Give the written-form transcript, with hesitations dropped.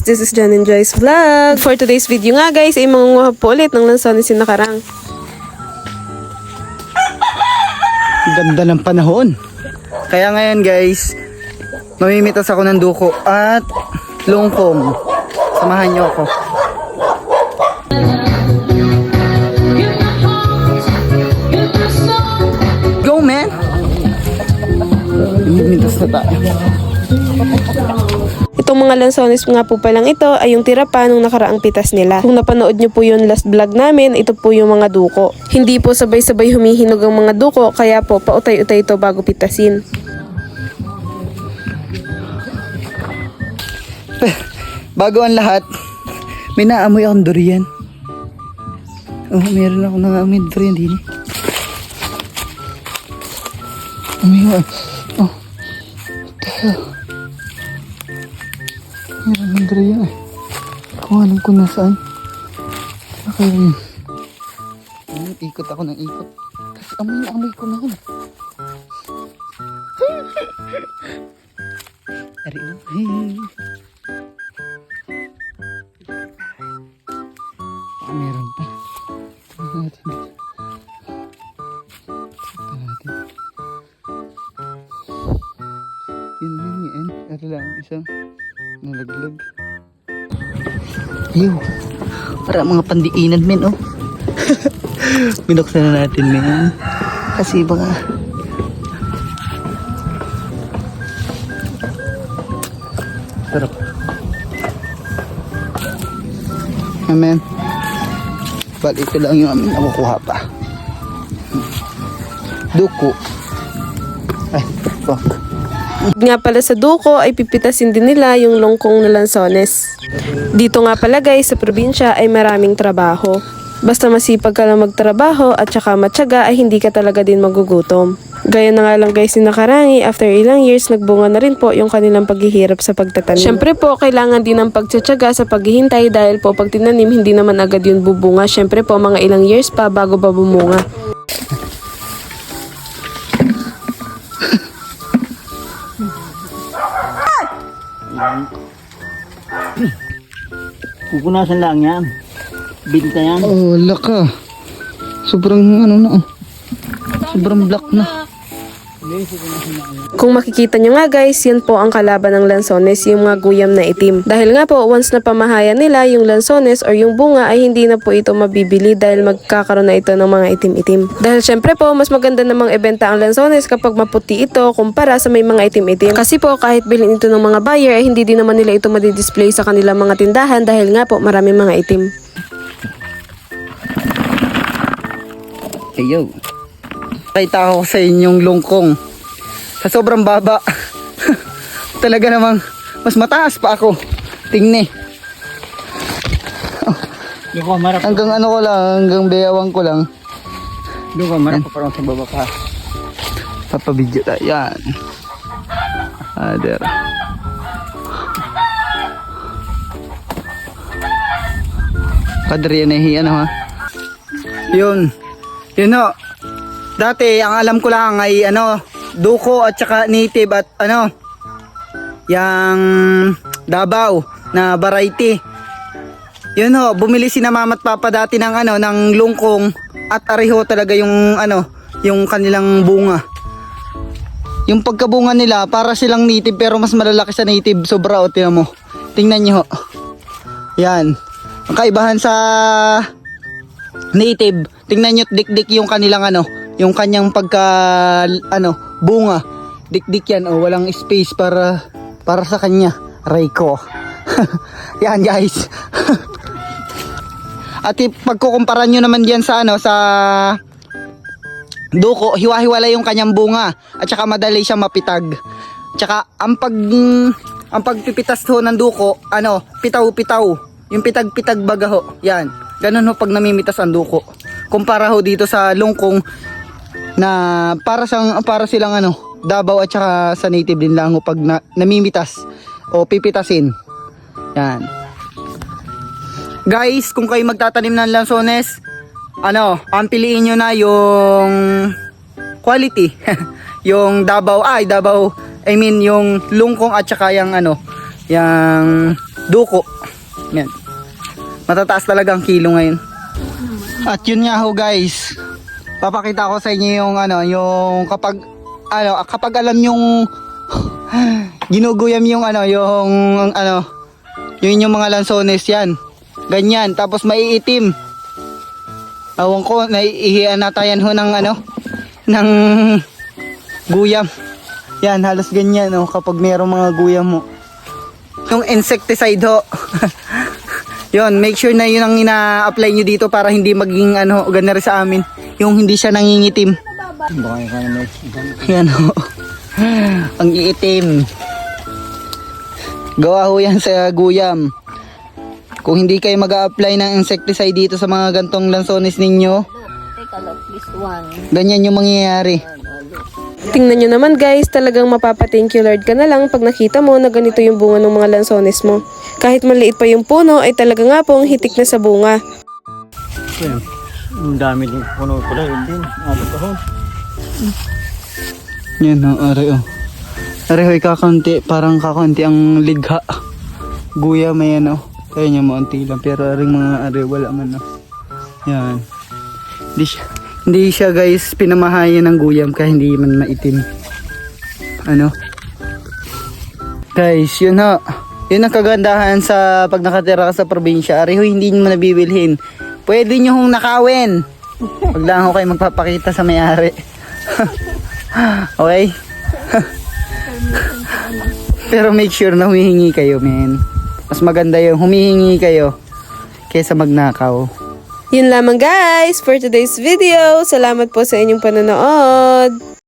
guys, this is Jan and Joy's Vlog. For today's video nga guys, ay mangunguha po ulit ng lansones yung nakarang. Ganda ng panahon. Kaya ngayon guys, mamimitas ako ng duko at lungkong. Samahan niyo ako. Go man! Mamimitas na tayo. Itong mga lansones nga po palang ito ay yung tira pa nung nakaraang pitas nila. Kung napanood nyo po yung last vlog namin, ito po yung mga duko. Hindi po sabay-sabay humihinog ang mga duko, kaya po pautay-utay ito bago pitasin. Bago ang lahat, may naamoy akong durian. Oh, meron akong naamoy durian din. Amoy ko. Oh. Meron ng durian eh. Kung alam ko nasaan. Okay rin. Ikot ako ng ikot. Kasi amoy ko na yun. Ari oh. Meron pa. Tignan natin. Tignan natin. Yun yan. Ito lang isang nalaglag. Ew. Para mga pandiinan men oh. Binuksan na natin men. Kasi baka sarap. Amen. Balik ko lang yung amin nakukuha pa. Duko. Ay, fuck. Nga pala sa duko ay pipitasin din nila yung longkong na lansones. Dito nga pala guys sa probinsya ay maraming trabaho. Basta masipag ka lang magtrabaho at saka matyaga ay hindi ka talaga din magugutom. Gaya na nga lang guys ni Nakarangi, after ilang years nagbunga na rin po yung kanilang paghihirap sa pagtatanim. Syempre po kailangan din ng pagtsatsaga sa paghihintay dahil po pag tinanim hindi naman agad yun bubunga. Syempre po mga ilang years pa bago ba bumunga. Pupunasan lang yan. Binta yan. Oh, wala ka. Sobrang ano na oh. Sobrang black na. Kung makikita nyo nga guys, yan po ang kalaban ng lansones, yung mga guyam na itim. Dahil nga po, once na pamahayan nila yung lansones or yung bunga ay hindi na po ito mabibili dahil magkakaroon na ito ng mga itim-itim. Dahil syempre po, mas maganda namang ibenta ang lansones kapag maputi ito kumpara sa may mga itim-itim. Kasi po, kahit bilhin ito ng mga buyer ay hindi din naman nila ito madidisplay sa kanilang mga tindahan dahil nga po maraming mga itim. Hey yo. Nakita ko sa inyong lungkong. Sa sobrang baba. Talaga namang mas mataas pa ako. Tingni. Luka, marap. Hanggang ano ko lang, hanggang bayawang ko lang. Luka, marap pa parang sa baba pa. Papabidyo tayo. Yan. There. Padre yan eh. Ano ha? Yun. Yun ho. Dati ang alam ko lang ay ano, duko at saka native at ano, yang Davao na variety. Yun ho, bumili si na mama at papa dati ng ano, ng lungkong at ariho talaga yung ano, yung kanilang bunga. Yung pagkabunga nila para silang native pero mas malalaki sa native, sobra o tingnan mo. Tingnan niyo ho. Yan. Ang kaibahan sa native, tingnan niyo dik-dik yung kanilang ano, yung kanyang pagka ano, bunga. Dik-dik yan oh, walang space para sa kanya. Aray ko. Yan guys. At pagkukumpara nyo naman diyan sa ano, sa duko, hiwa-hiwala yung kanyang bunga at saka madali siyang mapitag. Tsaka ang pagpipitas ho ng duko, ano, pitaw-pitaw. Yung pitag-pitag baga ho. Yan. Ganun ho pag namimitas ang duko. Kumpara ho dito sa lungkong na para silang ano, Davao at saka sa native din lang ho pag namimitas o pipitasin. Yan. Guys, kung kayo magtatanim ng lansones, ano, ang piliin nyo na yung quality. Yung Davao, I mean yung lungkong at saka yung ano, yung duko. Yan. Matataas talaga ang kilo ngayon. At yun nga ho guys, papakita ko sa inyo yung ano, yung kapag alam yung ginuguyam yung ano, yun yung mga lansones yan. Ganyan, tapos maiitim. Awang ko, naiihian natayan ho ng ng guyam. Yan, halos ganyan kapag mayroong mga guyam mo. Yung insecticide ho. Yun, make sure na yun ang ina-apply nyo dito para hindi maging gana rin sa amin. Yung hindi siya nangingitim. Baka yung kanamay. Yan ho. Ang iitim. Gawa ho yan sa guyam. Kung hindi kayo mag-a-apply ng insecticide dito sa mga gantong lansones ninyo, Take a look, this one. ganyan yung mangyayari. Tingnan nyo naman guys, talagang mapapa-thank you Lord ka na lang pag nakita mo na ganito yung bunga ng mga lansones mo. Kahit maliit pa yung puno ay talaga nga pong hitik na sa bunga. Yan. Ang dami din puno pala yun din. Ano pa ho? Yan are Are ho'y kakunti, parang kakunti ang ligha. Guya may kaya niya maunti lang, pero aring mga are wala man Yan. Hindi siya guys pinamahayan ng guyam kaya hindi man maitim. Guys, yun ho. Yun ang kagandahan sa pag nakatira ka sa probinsya. Are ho'y hindi mo nabibilhin. Pwede nyo hong nakawin. Pag lang ho kayo magpapakita sa may-ari. Okay? Pero make sure na humihingi kayo, men. Mas maganda yung humihingi kayo kaysa magnakaw. Yun lamang guys for today's video. Salamat po sa inyong panonood.